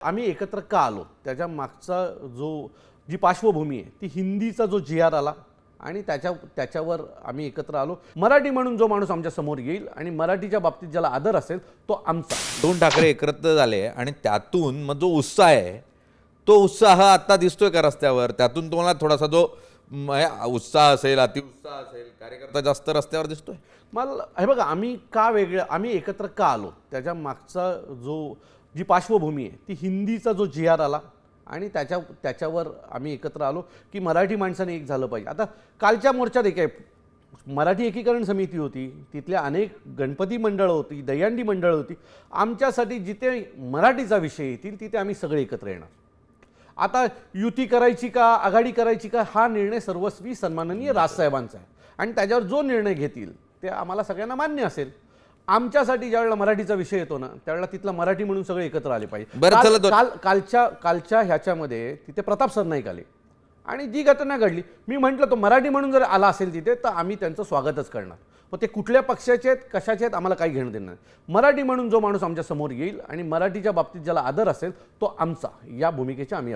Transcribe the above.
आम्ही एकत्र का आलो त्याच्या मागचा जी पार्श्वभूमी आहे ती हिंदीचा जो जी.आर. आला आणि त्याच्यावर आम्ही एकत्र आलो. मराठी म्हणून जो माणूस आमच्या समोर येईल आणि मराठीच्या बाबतीत ज्याला आदर असेल तो आमचा. दोन ठाकरे एकत्र झाले आणि त्यातून मग जो उत्साह आहे तो उत्साह आता दिसतोय का रस्त्यावर? त्यातून तुम्हाला थोडासा जो उत्साह असेल, अतिउत्साह असेल, कार्यकर्ता जास्त रस्त्यावर दिसतोय? मला हे बघा, आम्ही एकत्र का आलो त्याच्या मागचा जी पार्श्वभूमी आहे ती हिंदीचा जो जी.आर. आला आणि त्याच्यावर आम्ही एकत्र आलो की मराठी माणसाने एक झालं पाहिजे. आता कालच्या मोर्चात एक आहे, मराठी एकीकरण समिती होती, तिथल्या अनेक गणपती मंडळं होती, दहीहंडी मंडळं होती. आमच्यासाठी जिथे मराठीचा विषय येतील तिथे आम्ही सगळे एकत्र येणार. आता युती करायची का आघाडी करायची का हा निर्णय सर्वस्वी सन्माननीय राजसाहेबांचा आहे आणि त्याच्यावर जो निर्णय घेतील ते आम्हाला सगळ्यांना मान्य असेल. आमच्यासाठी ज्यावेळेला मराठीचा विषय येतो ना त्यावेळेला तिथला मराठी म्हणून सगळे एकत्र आले पाहिजे. कालच्या ह्याच्यामध्ये तिथे प्रताप सरनाईक आले आणि जी घटना घडली, मी म्हटलं तो मराठी म्हणून जर आला असेल तिथे तर आम्ही त्यांचं स्वागतच करणार. मग ते कुठल्या पक्षाचे आहेत कशाचे आहेत आम्हाला काही घेणं देणं नाही. मराठी म्हणून जो माणूस आमच्या समोर येईल आणि मराठीच्या बाबतीत ज्याला आदर असेल तो आमचा, या भूमिकेचे आम्ही